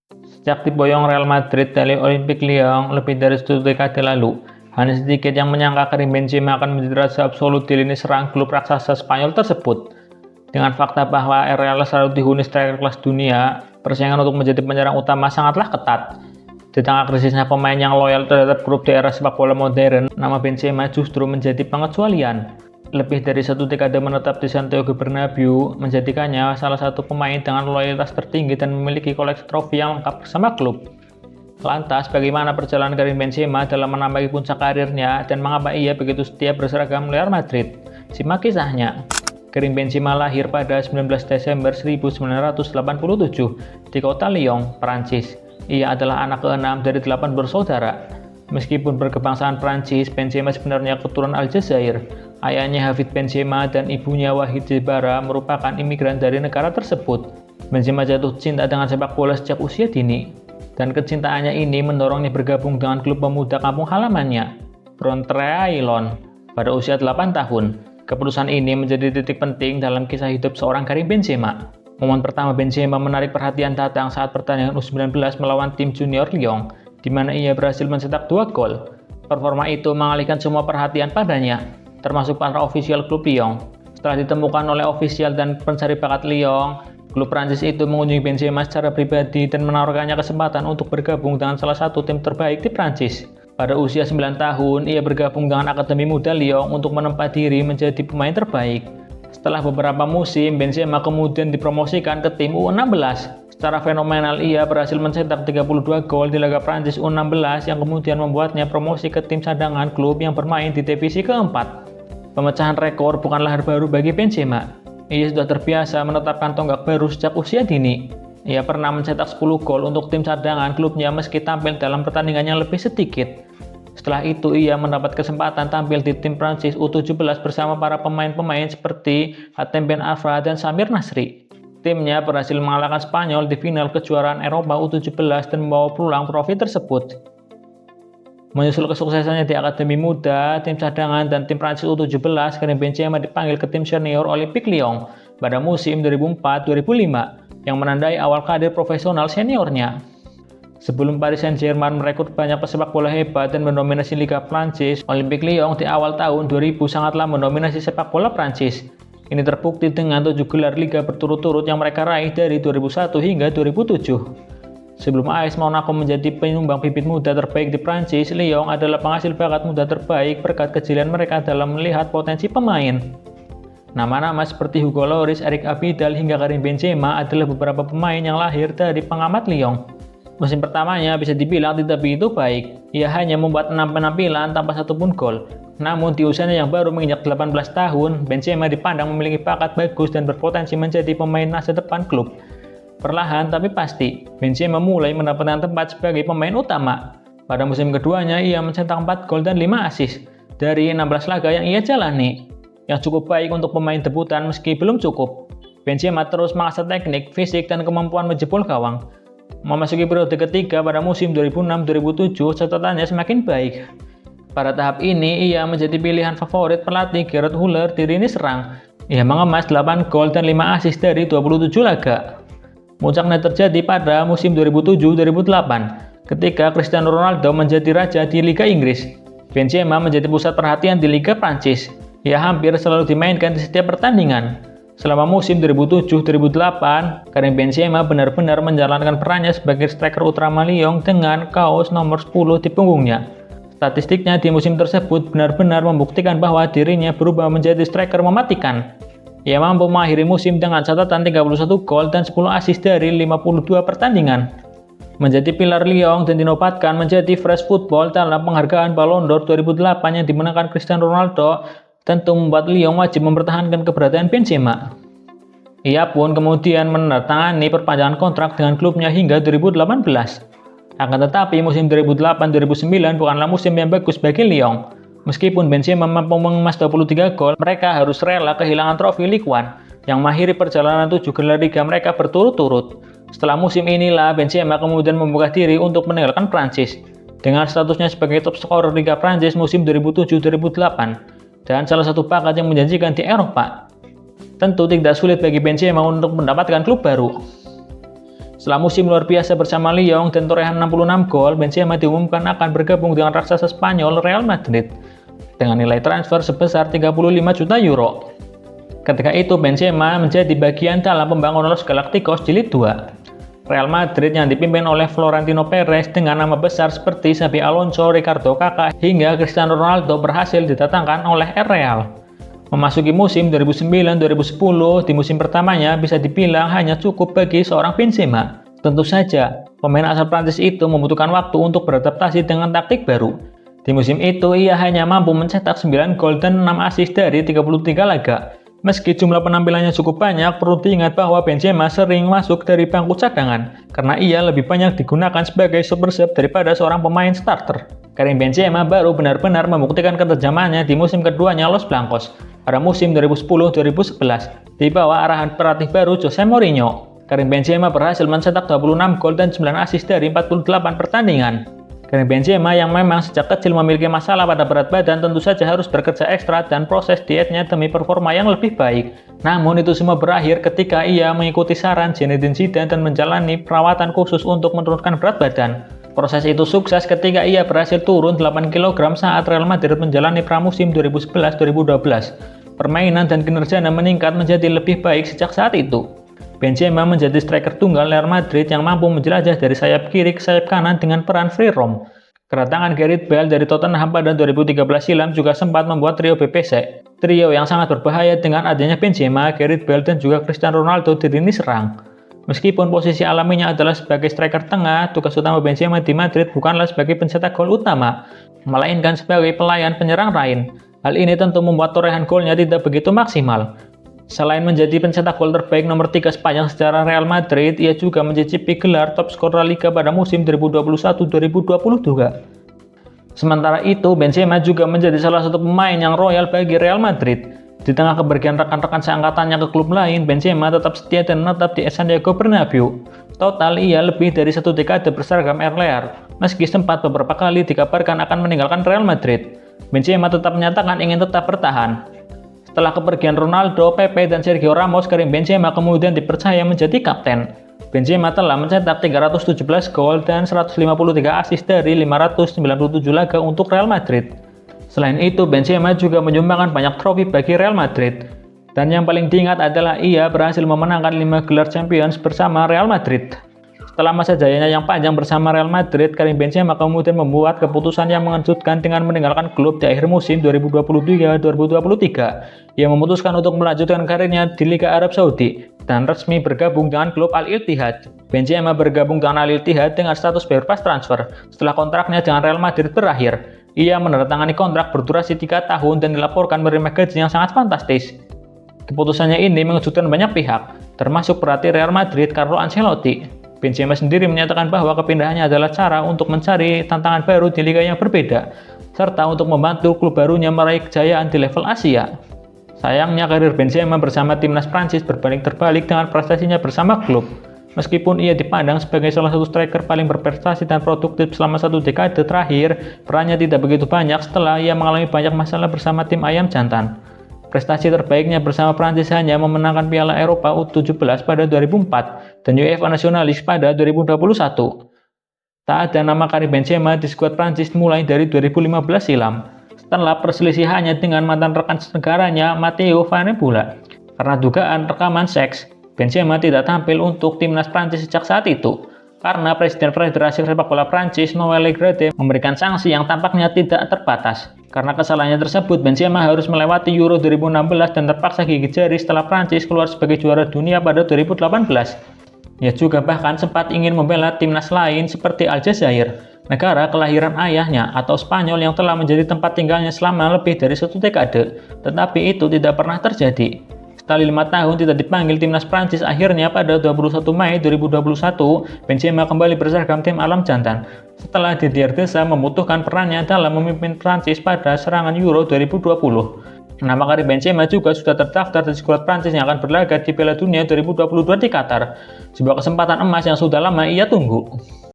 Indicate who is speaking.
Speaker 1: Sejak diboyong Real Madrid dari Olympique Lyon lebih dari 1 dekade lalu, hanya sedikit yang menyangka Karim Benzema akan menjadi raja absolut di lini serang klub raksasa Spanyol tersebut. Dengan fakta bahwa Real selalu dihuni striker kelas dunia, persaingan untuk menjadi penyerang utama sangatlah ketat. Di tengah krisisnya pemain yang loyal terhadap klub di era sepak bola modern, nama Benzema justru menjadi pengecualian. Lebih dari 1 dekade menetap di Santiago Bernabeu menjadikannya salah satu pemain dengan loyalitas tertinggi dan memiliki koleksi trofi yang lengkap bersama klub. Lantas, bagaimana perjalanan Karim Benzema dalam menambah puncak karirnya dan mengapa ia begitu setia berseragam Real Madrid? Simak kisahnya. Karim Benzema lahir pada 19 Desember 1987 di kota Lyon, Prancis. Ia adalah anak ke-6 dari 8 bersaudara. Meskipun berkebangsaan Prancis, Benzema sebenarnya keturunan Aljazair. Ayahnya Hafid Benzema dan ibunya Wahid Jebara merupakan imigran dari negara tersebut. Benzema jatuh cinta dengan sepak bola sejak usia dini, dan kecintaannya ini mendorongnya bergabung dengan klub pemuda kampung halamannya, Fronteraillon, pada usia 8 tahun. Keputusan ini menjadi titik penting dalam kisah hidup seorang Karim Benzema. Momen pertama Benzema menarik perhatian datang saat pertandingan U19 melawan tim junior Lyon, di mana ia berhasil mencetak 2 gol. Performa itu mengalihkan semua perhatian padanya, termasuk para ofisial klub Lyon. Setelah ditemukan oleh ofisial dan pencari bakat Lyon, klub Prancis itu mengunjungi Benzema secara pribadi dan menawarkannya kesempatan untuk bergabung dengan salah satu tim terbaik di Prancis. Pada usia 9 tahun, ia bergabung dengan Akademi Muda Lyon untuk menempa diri menjadi pemain terbaik. Setelah beberapa musim, Benzema kemudian dipromosikan ke tim U16. Secara fenomenal, ia berhasil mencetak 32 gol di laga Prancis U16 yang kemudian membuatnya promosi ke tim cadangan klub yang bermain di divisi keempat. Pemecahan rekor bukanlah hal baru bagi Benzema. Ia sudah terbiasa menetapkan tonggak baru sejak usia dini. Ia pernah mencetak 10 gol untuk tim cadangan klubnya meski tampil dalam pertandingan yang lebih sedikit. Setelah itu, ia mendapat kesempatan tampil di tim Prancis U17 bersama para pemain-pemain seperti Hatem Ben Arfa dan Samir Nasri. Timnya berhasil mengalahkan Spanyol di final kejuaraan Eropa U17 dan membawa pulang trofi tersebut. Menyusul kesuksesannya di Akademi Muda, tim cadangan, dan tim Prancis U17, Karim Benzema dipanggil ke tim senior Olympique Lyon pada musim 2004-2005 yang menandai awal karir profesional seniornya. Sebelum Paris Saint-Germain merekrut banyak pesepak bola hebat dan mendominasi Liga Prancis, Olympique Lyon di awal tahun 2000 sangatlah mendominasi sepak bola Prancis. Ini terbukti dengan 7 gelar Liga berturut-turut yang mereka raih dari 2001 hingga 2007. Sebelum AS Monaco menjadi penyumbang bibit muda terbaik di Prancis, Lyon adalah penghasil bakat muda terbaik berkat kejelian mereka dalam melihat potensi pemain. Nama-nama seperti Hugo Lloris, Eric Abidal, hingga Karim Benzema adalah beberapa pemain yang lahir dari pengamat Lyon. Musim pertamanya bisa dibilang tidak begitu baik. Ia hanya membuat 6 penampilan tanpa satupun gol. Namun di usianya yang baru menginjak 18 tahun, Benzema dipandang memiliki bakat bagus dan berpotensi menjadi pemain masa depan klub. Perlahan tapi pasti, Benzema mulai mendapatkan tempat sebagai pemain utama. Pada musim keduanya, ia mencetak 4 gol dan 5 assist dari 16 laga yang ia jalani, yang cukup baik untuk pemain debutan meski belum cukup. Benzema terus mengasah teknik, fisik, dan kemampuan menjebol gawang. Memasuki periode ketiga pada musim 2006-2007, catatannya semakin baik. Pada tahap ini, ia menjadi pilihan favorit pelatih Gerd Müller di lini serang. Ia mengemas 8 gol dan 5 assist dari 27 laga. Puncaknya terjadi pada musim 2007-2008, ketika Cristiano Ronaldo menjadi raja di Liga Inggris. Benzema menjadi pusat perhatian di Liga Prancis. Ia hampir selalu dimainkan di setiap pertandingan. Selama musim 2007-2008, Karim Benzema benar-benar menjalankan perannya sebagai striker utama Lyon dengan kaos nomor 10 di punggungnya. Statistiknya di musim tersebut benar-benar membuktikan bahwa dirinya berubah menjadi striker mematikan. Ia mampu mengakhiri musim dengan catatan 31 gol dan 10 assist dari 52 pertandingan. Menjadi pilar Lyon dan dinobatkan menjadi fresh football dalam penghargaan Ballon d'Or 2008 yang dimenangkan Cristiano Ronaldo, tentu membuat Lyon wajib mempertahankan keberadaan Benzema. Ia pun kemudian menandatangani perpanjangan kontrak dengan klubnya hingga 2018. Akan tetapi musim 2008-2009 bukanlah musim yang bagus bagi Lyon. Meskipun Benzema mampu mengemas 23 gol, mereka harus rela kehilangan trofi Ligue 1 yang mengakhiri perjalanan 7 gelar Liga mereka berturut-turut. Setelah musim inilah Benzema kemudian membuka diri untuk meninggalkan Prancis dengan statusnya sebagai top scorer Liga Prancis musim 2007-2008. Dan salah satu bakat yang menjanjikan di Eropa. Tentu tidak sulit bagi Benzema untuk mendapatkan klub baru. Setelah musim luar biasa bersama Lyon dan torehan 66 gol, Benzema diumumkan akan bergabung dengan raksasa Spanyol Real Madrid dengan nilai transfer sebesar 35 juta euro. Ketika itu Benzema menjadi bagian dalam pembangunan Los Galacticos Jilid 2. Real Madrid yang dipimpin oleh Florentino Perez dengan nama besar seperti Xabi Alonso, Ricardo Kakak, hingga Cristiano Ronaldo berhasil didatangkan oleh Real. Memasuki musim 2009-2010, di musim pertamanya bisa dibilang hanya cukup bagi seorang Benzema. Tentu saja, pemain asal Prancis itu membutuhkan waktu untuk beradaptasi dengan taktik baru. Di musim itu, ia hanya mampu mencetak 9 gol dan 6 assist dari 33 laga. Meski jumlah penampilannya cukup banyak, perlu diingat bahwa Benzema sering masuk dari bangku cadangan, karena ia lebih banyak digunakan sebagai super sub daripada seorang pemain starter. Karim Benzema baru benar-benar membuktikan ketajamannya di musim keduanya Los Blancos pada musim 2010-2011 di bawah arahan pelatih baru Jose Mourinho. Karim Benzema berhasil mencetak 26 gol dan 9 assist dari 48 pertandingan. Karim Benzema yang memang sejak kecil memiliki masalah pada berat badan tentu saja harus bekerja ekstra dan proses dietnya demi performa yang lebih baik. Namun itu semua berakhir ketika ia mengikuti saran Zinedine Zidane dan menjalani perawatan khusus untuk menurunkan berat badan. Proses itu sukses ketika ia berhasil turun 8 kg saat Real Madrid menjalani pramusim 2011-2012. Permainan dan kinerjanya meningkat menjadi lebih baik sejak saat itu. Benzema menjadi striker tunggal Real Madrid yang mampu menjelajah dari sayap kiri ke sayap kanan dengan peran free roam. Kedatangan Gareth Bale dari Tottenham pada 2013 silam juga sempat membuat trio BPC. Trio yang sangat berbahaya dengan adanya Benzema, Gareth Bale, dan juga Cristiano Ronaldo di lini serang. Meskipun posisi alaminya adalah sebagai striker tengah, tugas utama Benzema di Madrid bukanlah sebagai pencetak gol utama, melainkan sebagai pelayan penyerang lain. Hal ini tentu membuat torehan golnya tidak begitu maksimal. Selain menjadi pencetak gol terbaik nomor 3 sepanjang sejarah Real Madrid, ia juga mencicipi gelar top skor La Liga pada musim 2021-2022 juga. Sementara itu, Benzema juga menjadi salah satu pemain yang royal bagi Real Madrid. Di tengah kepergian rekan-rekan seangkatannya ke klub lain, Benzema tetap setia dan menetap di Santiago Bernabeu. Total, ia lebih dari 1 dekade berseragam Real, meski sempat beberapa kali dikabarkan akan meninggalkan Real Madrid. Benzema tetap menyatakan ingin tetap bertahan. Setelah kepergian Ronaldo, Pepe, dan Sergio Ramos, Karim Benzema kemudian dipercaya menjadi kapten. Benzema telah mencetak 317 gol dan 153 assist dari 597 laga untuk Real Madrid. Selain itu, Benzema juga menyumbangkan banyak trofi bagi Real Madrid. Dan yang paling diingat adalah ia berhasil memenangkan 5 gelar Champions bersama Real Madrid. Setelah masa jayanya yang panjang bersama Real Madrid, Karim Benzema kemudian membuat keputusan yang mengejutkan dengan meninggalkan klub di akhir musim 2023-2023. Ia memutuskan untuk melanjutkan karirnya di Liga Arab Saudi dan resmi bergabung dengan klub Al Ittihad. Benzema bergabung dengan Al Ittihad dengan status bebas transfer setelah kontraknya dengan Real Madrid berakhir. Ia menandatangani kontrak berdurasi 3 tahun dan dilaporkan menerima gaji yang sangat fantastis. Keputusannya ini mengejutkan banyak pihak, termasuk pelatih Real Madrid Carlo Ancelotti. Benzema sendiri menyatakan bahwa kepindahannya adalah cara untuk mencari tantangan baru di liga yang berbeda, serta untuk membantu klub barunya meraih kejayaan di level Asia. Sayangnya, karir Benzema bersama timnas Prancis berbanding terbalik dengan prestasinya bersama klub. Meskipun ia dipandang sebagai salah satu striker paling berprestasi dan produktif selama 1 dekade terakhir, perannya tidak begitu banyak setelah ia mengalami banyak masalah bersama tim ayam jantan. Prestasi terbaiknya bersama Prancis hanya memenangkan Piala Eropa U17 pada 2004 dan UEFA Nationalis pada 2021. Tak ada nama Karim Benzema di skuad Prancis mulai dari 2015 silam, setelah perselisihannya dengan mantan rekan senegaranya Matteo Van Nebula. Karena dugaan rekaman seks, Benzema tidak tampil untuk timnas Prancis sejak saat itu, karena Presiden Federasi Sepak Bola Prancis Noël Le Graët memberikan sanksi yang tampaknya tidak terbatas. Karena kesalahannya tersebut, Benzema harus melewati Euro 2016 dan terpaksa gigit jari setelah Prancis keluar sebagai juara dunia pada 2018. Ia juga bahkan sempat ingin membela timnas lain seperti Aljazair, negara kelahiran ayahnya, atau Spanyol yang telah menjadi tempat tinggalnya selama lebih dari 1 dekade, tetapi itu tidak pernah terjadi. Setelah 5 tahun tidak dipanggil timnas Prancis, akhirnya pada 21 Mei 2021, Benzema kembali berseragam tim alam jantan. Setelah Didier Deschamps membutuhkan perannya dalam memimpin Prancis pada serangan Euro 2020. Nama Karim Benzema juga sudah terdaftar di skuad Prancis yang akan berlaga di Piala Dunia 2022 di Qatar. Sebuah kesempatan emas yang sudah lama ia tunggu.